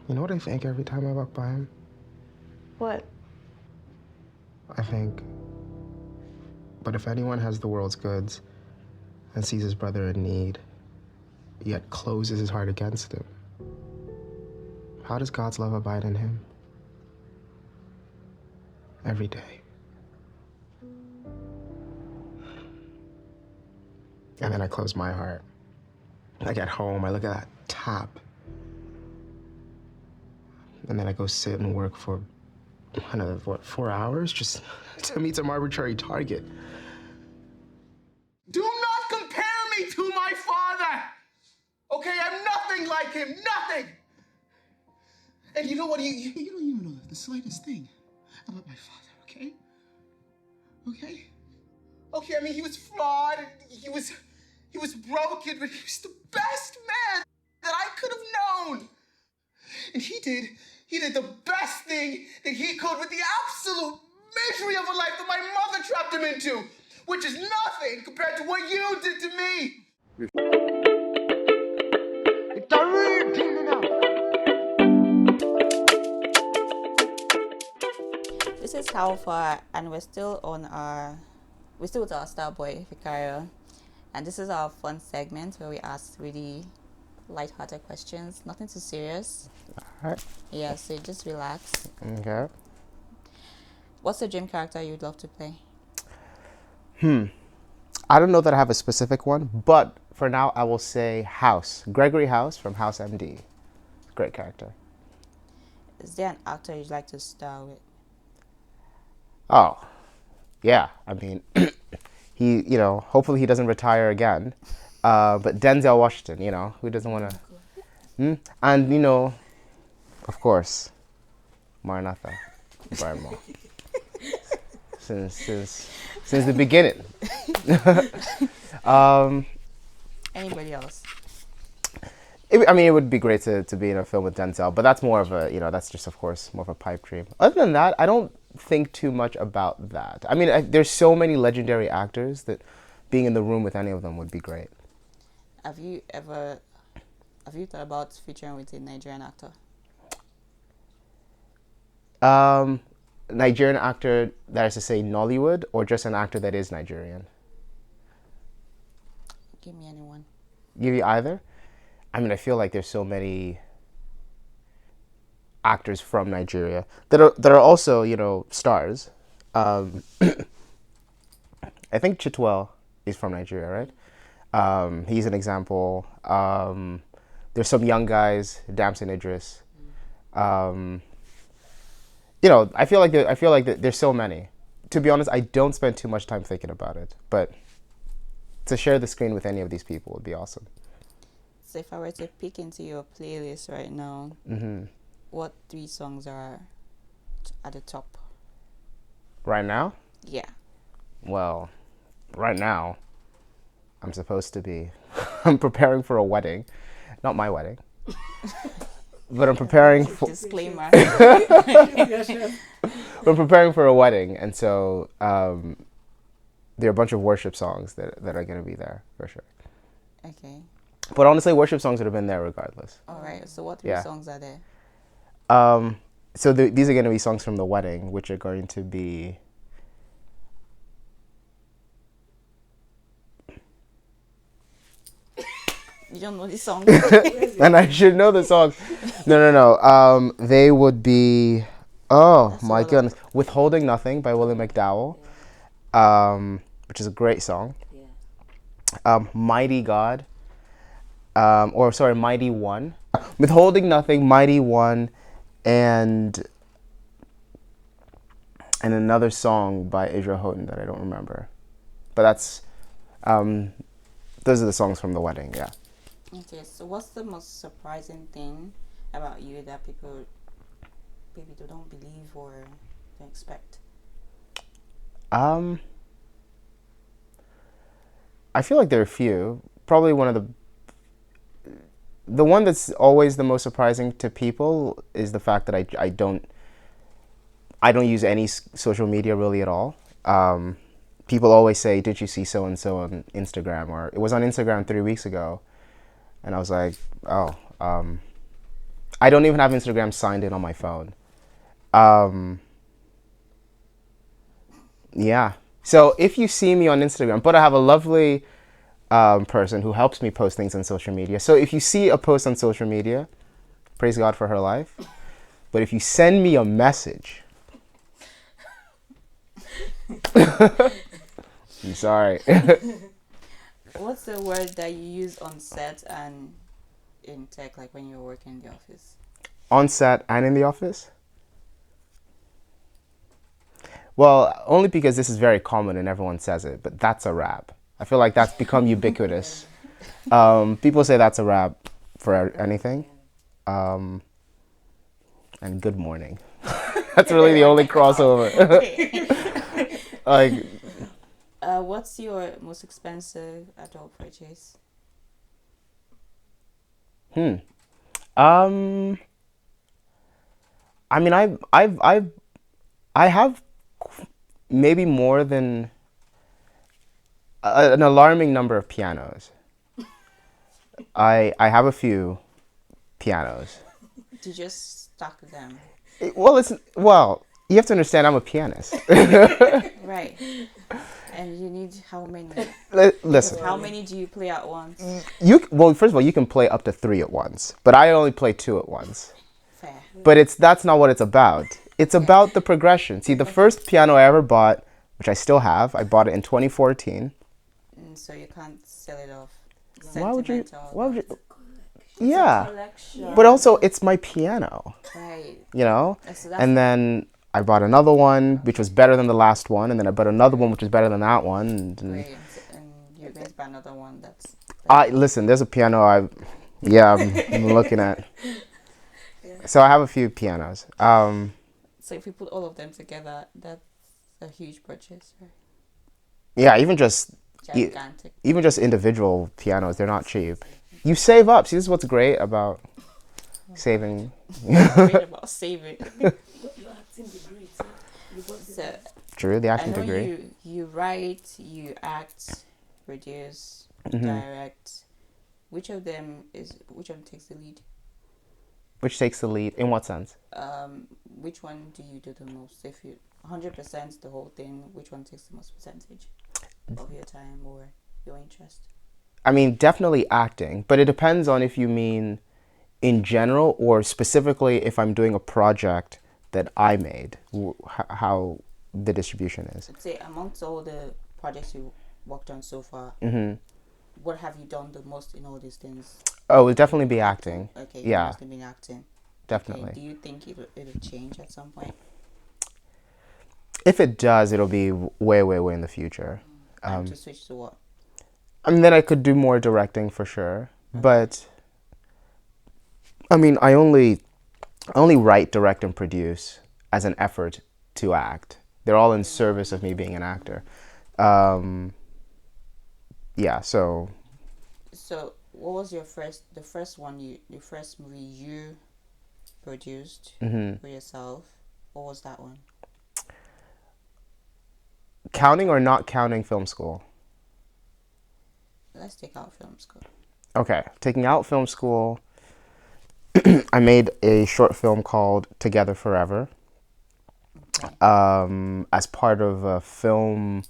You know what I think every time I walk by him? What? I think, but if anyone has the world's goods and sees his brother in need, yet closes his heart against him, how does God's love abide in him? Every day. And then I close my heart. I get home, I look at that tap, and then I go sit and work for another, 4 hours just to meet some arbitrary target. Do not compare me to my father! Okay, I'm nothing like him, nothing! And you know what, you don't even know the slightest thing about my father, okay? Okay? Okay, I mean, he was flawed, he was broken, but he was the best man that I could have known. And he did the best thing that he could with the absolute misery of a life that my mother trapped him into, which is nothing compared to what you did to me. This is How Far, and we're still with our star boy Fikayo, and this is our fun segment where we ask really light-hearted questions, nothing too serious. All right. Yeah, so just relax. Okay. What's the dream character you'd love to play? I don't know that I have a specific one, but for now I will say House. Gregory House from House MD. Great character. Is there an actor you'd like to star with? Oh, yeah. I mean, he, hopefully he doesn't retire again. But Denzel Washington, who doesn't want to? And, of course, Maranatha, Brian Moore. Since the beginning. Anybody else? It would be great to be in a film with Denzel, but that's more of a, that's just, of course, more of a pipe dream. Other than that, I don't think too much about that. I mean, there's so many legendary actors that being in the room with any of them would be great. Have you thought about featuring with a Nigerian actor? Nigerian actor, that is to say Nollywood, or just an actor that is Nigerian? Give me anyone. Give you either? I mean, I feel like there's so many actors from Nigeria that are also, stars. I think Chitwell is from Nigeria, right? He's an example. There's some young guys, Damson Idris. I feel like there's so many. To be honest, I don't spend too much time thinking about it, but to share the screen with any of these people would be awesome. So if I were to peek into your playlist right now, what 3 songs are at the top? Right now? Yeah. Well, right now, I'm supposed to be, I'm preparing for a wedding. Not my wedding. But I'm preparing for... Disclaimer. I'm preparing for a wedding, and so there are a bunch of worship songs that are going to be there, for sure. Okay. But honestly, worship songs would have been there regardless. All right. So what 3 songs are there? So these are going to be songs from the wedding, which are going to be... You don't know the songs? And I should know the songs. No. They would be... Oh, that's my goodness. Withholding Nothing by Willie McDowell, which is a great song. Yeah. Mighty God. Mighty One. Withholding Nothing, Mighty One, and another song by Israel Houghton that I don't remember. But that's, those are the songs from the wedding, yeah. Okay, so what's the most surprising thing about you that people maybe don't believe or don't expect? I feel like there are a few. Probably one of the one that's always the most surprising to people is the fact that I don't use any social media really at all. People always say, "Did you see so and so on Instagram?" Or it was on Instagram 3 weeks ago, and I was like, "Oh, I don't even have Instagram signed in on my phone. Yeah. So if you see me on Instagram, but I have a lovely person who helps me post things on social media. So if you see a post on social media, praise God for her life. But if you send me a message, I'm sorry. What's the word that you use on set and in tech, like when you're working in the office? On set and in the office? Well, only because this is very common and everyone says it, but that's a wrap. I feel like that's become ubiquitous. People say that's a wrap for anything. And good morning. That's really the only crossover. Like, what's your most expensive adult purchase? I mean, I have maybe more than an alarming number of pianos. I have a few pianos. You just stack them. Well, you have to understand I'm a pianist. Right. And you need how many? Listen. How many do you play at once? Well, first of all, you can play up to 3 at once, but I only play 2 at once. Fair. But that's not what it's about. It's about the progression. See, the first piano I ever bought, which I still have, I bought it in 2014. So you can't sell it off. Why would you? Sentimental. Yeah. Collection. But also, it's my piano. Right. You know? So And then I bought another one, which was better than the last one, and then I bought another one, which was better than that one. And Great. And you're going to buy another one that's... listen, there's a piano I'm looking at. So I have a few pianos. So if you put all of them together, that's a huge purchase, right? Yeah, even just Gigantic. even just individual pianos, they're not cheap. You save up. See, this is what's great about saving. Great about saving. So, True, the acting I know degree. you write, you act, produce, direct. Which of them takes the lead? Which takes the lead? In what sense? Which one do you do the most? If you 100% the whole thing, which one takes the most percentage of your time or your interest? I mean, definitely acting, but it depends on if you mean in general or specifically if I'm doing a project that I made, how the distribution is. I'd say amongst all the projects you worked on so far, what have you done the most in all these things? Oh, it would definitely be acting. Okay, Yeah. It's been acting. Definitely. Okay, do you think it'll change at some point? If it does, it'll be way, way, way in the future. To switch to what? I mean, then I could do more directing for sure. But, I mean, I only write, direct, and produce as an effort to act. They're all in service of me being an actor. Yeah, so... So, what was the first movie you produced for yourself? What was that one? Counting or not counting film school? Let's take out film school. Okay, taking out film school, I made a short film called Together Forever. Okay. As part of a film,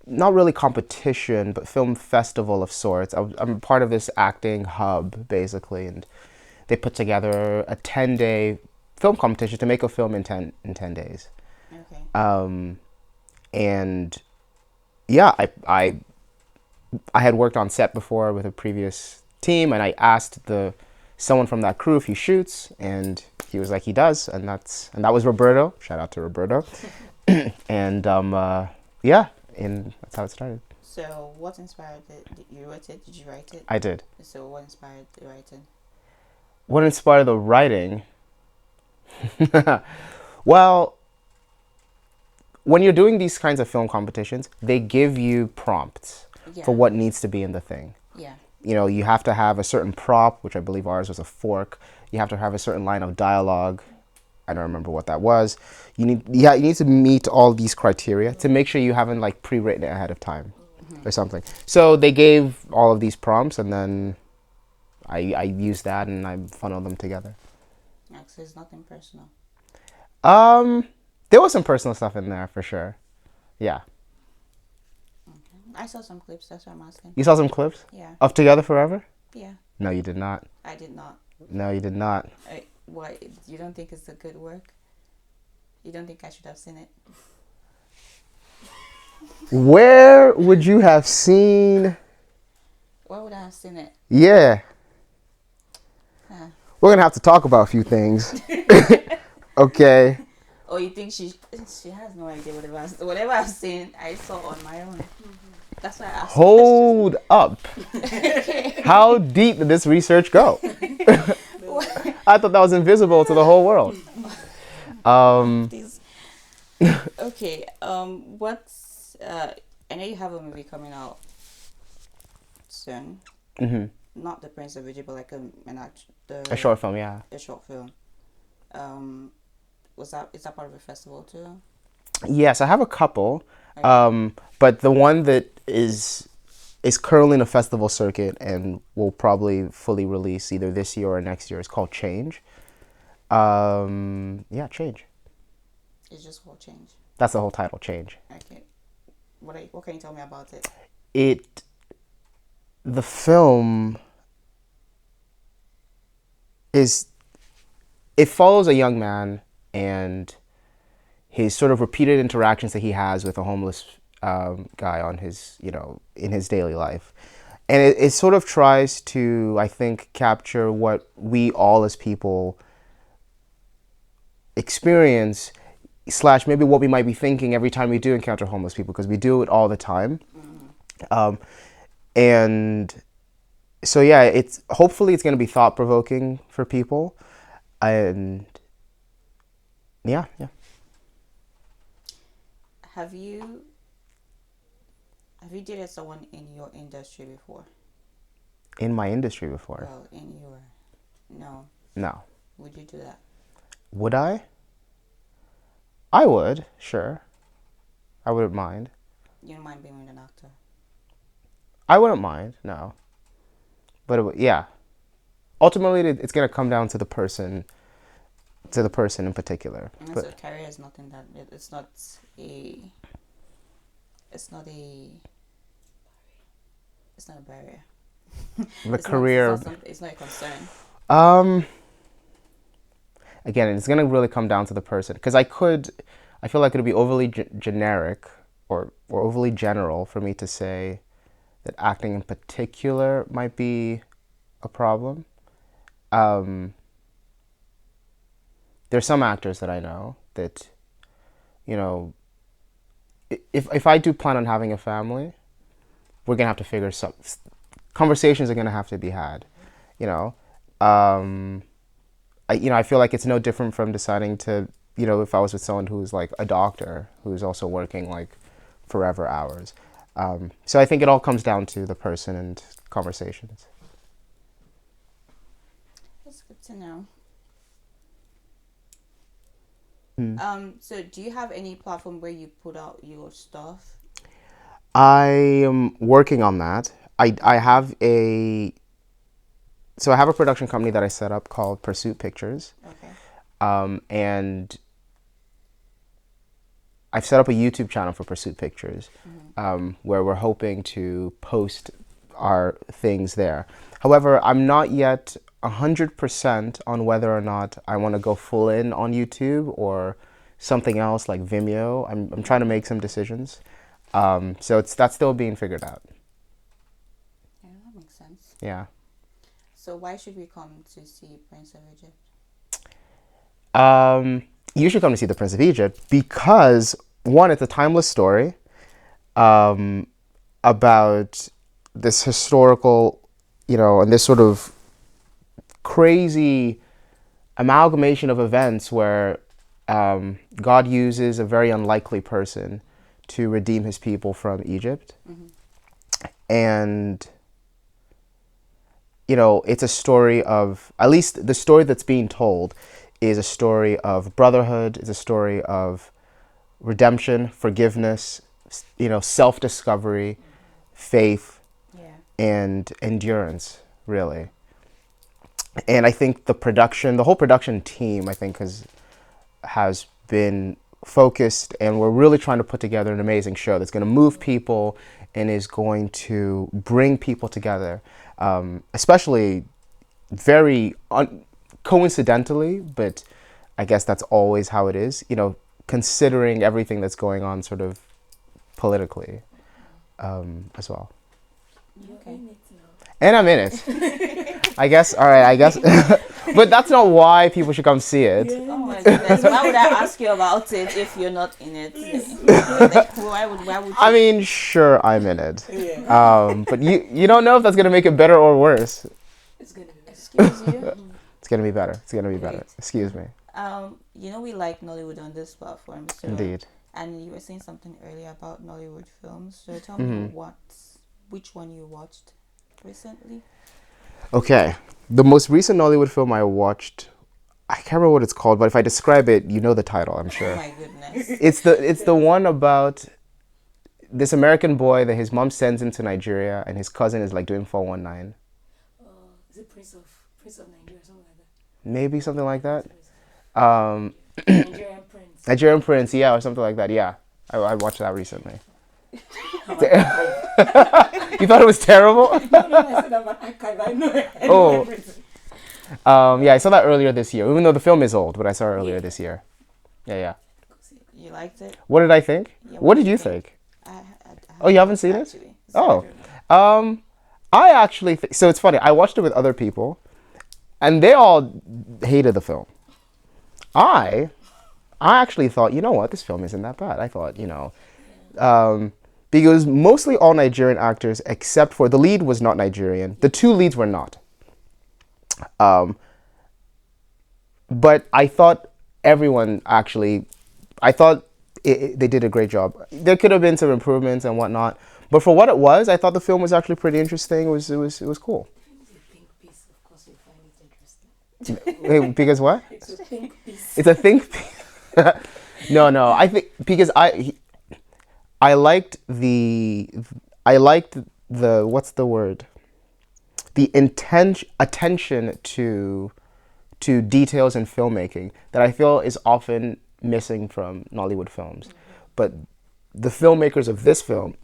not really competition, but film festival of sorts. I'm part of this acting hub, basically, and they put together a 10-day film competition to make a film in 10 days. Okay. And yeah, I had worked on set before with a previous team, and I asked someone from that crew if he shoots, and he was like, he does, and that was Roberto. Shout out to Roberto. And yeah, and that's how it started. So, what inspired it? You wrote it? Did you write it? I did. So, what inspired the writing? What inspired the writing? Well, when you're doing these kinds of film competitions, they give you prompts for what needs to be in the thing. Yeah. You know, you have to have a certain prop, which I believe ours was a fork. You have to have a certain line of dialogue. I don't remember what that was. You need to meet all these criteria to make sure you haven't like pre-written it ahead of time or something. So they gave all of these prompts, and then I use that and I funnel them together. Yeah, so it's nothing personal. There was some personal stuff in there for sure. Yeah. Okay. I saw some clips. That's what I'm asking. You saw some clips? Yeah. Of Together Forever? Yeah. No, you did not. I did not. No, you did not. Why? You don't think it's a good work? You don't think I should have seen it? Where would you have seen? Why would I have seen it? Yeah. Huh. We're gonna have to talk about a few things. Okay. Oh, you think she has no idea whatever I've seen, I saw on my own. That's why I asked. Hold up. How deep did this research go? I thought that was invisible to the whole world. Okay. What's I know you have a movie coming out soon. Mm-hmm. Not The Prince of Egypt, but like A short film, yeah. A short film. Is that part of a festival too? Yes, I have a couple. Okay. But the one that is currently in a festival circuit and will probably fully release either this year or next year is called Change. Yeah, Change. It's just called Change. That's the whole title, Change. Okay. What can you tell me about it? The film it follows a young man and his sort of repeated interactions that he has with a homeless guy on his, in his daily life. And it sort of tries to, I think, capture what we all as people experience / maybe what we might be thinking every time we do encounter homeless people, because we do it all the time. And so, yeah, hopefully it's going to be thought-provoking for people. And yeah. Have you dated someone in your industry before? In my industry before? Well, no. No. Would you do that? Would I? I would, sure. I wouldn't mind. You don't mind being with an actor? I wouldn't mind, no. But yeah. Ultimately, it's going to come down to the person in particular. And so career is nothing that it's not a barrier. It's not a concern. Again, it's going to really come down to the person, because I feel like it would be overly generic or overly general for me to say that acting in particular might be a problem. There's some actors that I know that, if I do plan on having a family, we're going to have to figure conversations are going to have to be had, I feel like it's no different from deciding to, if I was with someone who's like a doctor who's also working like forever hours. So I think it all comes down to the person and conversations. That's good to know. So do you have any platform where you put out your stuff? I am working on that. I have a production company that I set up called Pursuit Pictures. Okay. And I've set up a YouTube channel for Pursuit Pictures, where we're hoping to post our things there. However, I'm not yet 100% on whether or not I want to go full in on YouTube or something else like Vimeo. I'm trying to make some decisions. So that's still being figured out. Yeah, that makes sense. Yeah. So why should we come to see Prince of Egypt? You should come to see The Prince of Egypt because, one, it's a timeless story about this historical, and this sort of crazy amalgamation of events where God uses a very unlikely person to redeem his people from Egypt. And it's a story of, at least the story that's being told is a story of brotherhood, is a story of redemption, forgiveness, self-discovery, faith, and endurance, really. And I think the whole production team, I think has been focused, and we're really trying to put together an amazing show that's going to move people and is going to bring people together, especially very coincidentally, but I guess that's always how it is, considering everything that's going on sort of politically as well. Okay. And I'm in it. I guess, all right, I guess. But that's not why people should come see it. Oh my goodness. Why would I ask you about it if you're not in it? Like, why would you? I mean, sure, I'm in it. But you don't know if that's going to make it better or worse. It's going to be. Excuse you? It's going to be better. It's going to be better. Excuse me. We like Nollywood on this platform. So, Indeed. And you were saying something earlier about Nollywood films. So tell me which one you watched recently. Okay. The most recent Nollywood film I watched, I can't remember what it's called, but if I describe it, you know the title, I'm sure. Oh my goodness. It's the one about this American boy that his mom sends him to Nigeria, and his cousin is like doing 419. Is it Prince of Nigeria or something like that? Maybe something like that. Nigerian Prince. Nigerian Prince, yeah, or something like that. Yeah, I watched that recently. You thought it was terrible? No, I said I'm an archive. I know it. Oh. Yeah, I saw that earlier this year. Even though the film is old, but I saw it earlier this year. Yeah. You liked it? What did I think? Yeah, what did you think? I You haven't seen it? actually. Oh. I actually so it's funny. I watched it with other people, and they all hated the film. I actually thought, you know what, this film isn't that bad. I thought, because mostly all Nigerian actors, except for the lead was not Nigerian. The two leads were not. But I thought everyone actually, they did a great job. There could have been some improvements and whatnot, but for what it was, I thought the film was actually pretty interesting. It was cool. It's a think piece, of course, you find it interesting. Because what? It's a think piece. It's a think piece. No. I think because I liked the what's the word? The attention to details in filmmaking that I feel is often missing from Nollywood films. But the filmmakers of this film,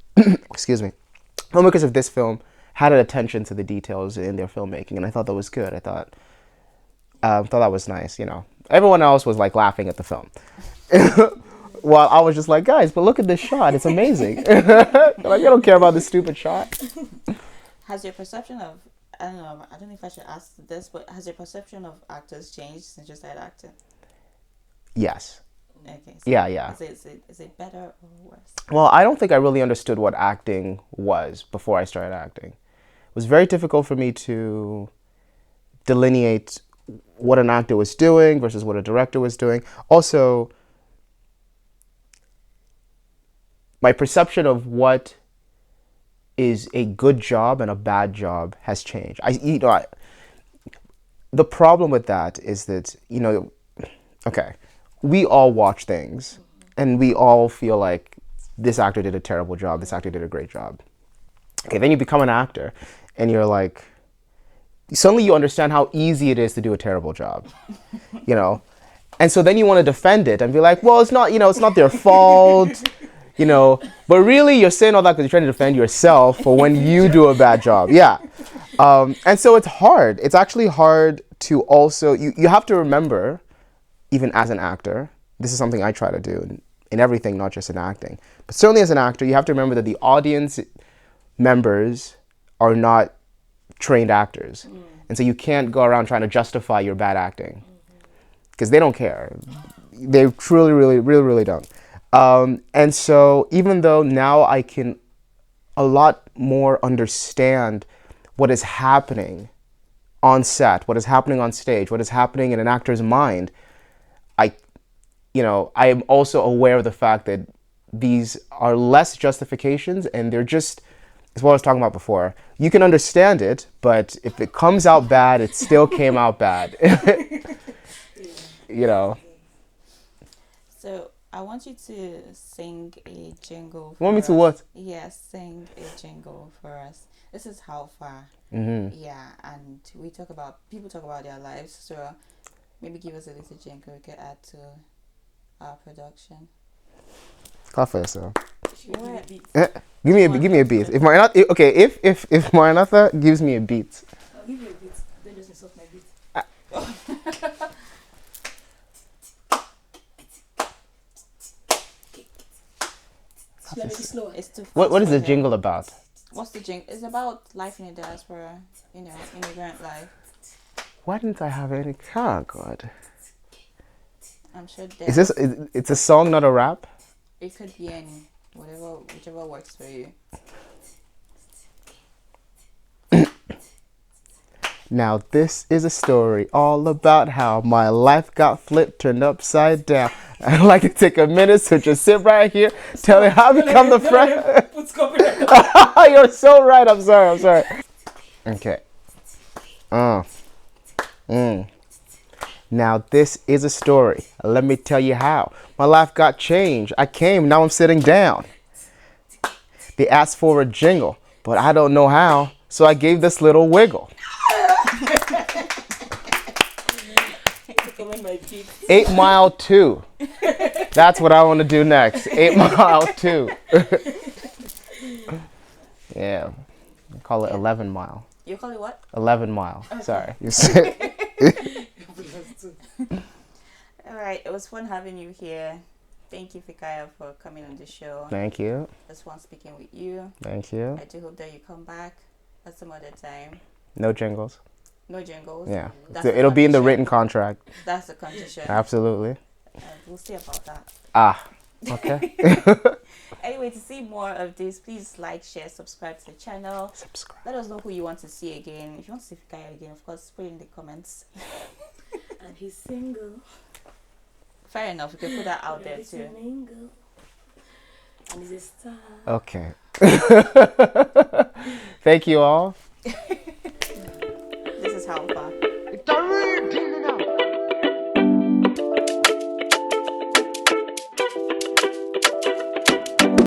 had an attention to the details in their filmmaking, and I thought that was good. I thought that was nice. Everyone else was like laughing at the film. Well, I was just like, guys, but look at this shot. It's amazing. Like, I don't care about this stupid shot. Has your perception of, I don't know if I should ask this, but has your perception of actors changed since you started acting? Yes. Okay. So Yeah. Is it better or worse? Well, I don't think I really understood what acting was before I started acting. It was very difficult for me to delineate what an actor was doing versus what a director was doing. Also, my perception of what is a good job and a bad job has changed. The problem with that is that, okay, we all watch things and we all feel like this actor did a terrible job, this actor did a great job. Okay, then you become an actor and you're like, suddenly you understand how easy it is to do a terrible job, And so then you want to defend it and be like, well, it's not their fault. But really you're saying all that because you're trying to defend yourself for when you do a bad job. Yeah. And so it's hard. It's actually hard to also, you have to remember, even as an actor, this is something I try to do in everything, not just in acting. But certainly as an actor, you have to remember that the audience members are not trained actors. And so you can't go around trying to justify your bad acting because they don't care. They truly, really, really, really don't. And so even though now I can a lot more understand what is happening on set, what is happening on stage, what is happening in an actor's mind, I am also aware of the fact that these are less justifications and they're just, as what I was talking about before, you can understand it, but if it comes out bad, it still came out bad. So I want you to sing a jingle. You want me to what? Yes, sing a jingle for us. This is how far. Mm-hmm. Yeah, and people talk about their lives. So maybe give us a little jingle we could add to our production. Clap for yourself. She will give What? a beat. Give me a beat. If Maranatha, okay, if Maranatha gives me a beat. I'll give you a beat. Don't just insult my beat. Let me be slower. It's too What fast is for the her. jingle about? What's the jingle? It's about life in the diaspora, immigrant life. Why didn't I have any? Oh God. I'm sure Is this? It's a song, not a rap. it could be any, whichever works for you. Now this is a story all about how my life got flipped, turned upside down. I'd like to take a minute to just sit right here, tell you how I become the friend. Put copyright. You're so right. I'm sorry. Okay. Now this is a story. Let me tell you how my life got changed. I came, now I'm sitting down. They asked for a jingle, but I don't know how, so I gave this little wiggle. My beat. 8 Mile 2. That's what I want to do next. 8 Mile 2. Yeah. Call it 11 Mile. You call it what? 11 Mile. Sorry. You said. All right, it was fun having you here. Thank you, Fikayo, for coming on the show. Thank you. It was fun speaking with you. Thank you. I do hope that you come back at some other time. No jingles. No jingles. Yeah. That's So the it'll be in the condition. written contract. That's the condition. Absolutely. We'll see about that. Ah. Okay. Anyway, to see more of this, please like, share, subscribe to the channel. Subscribe. Let us know who you want to see again. If you want to see Fikayo again, of course, put it in the comments. And he's single. Fair enough. We can put that out there He's too. mingle. And he's a star. Okay. Thank you all. This is how far. It's a reading.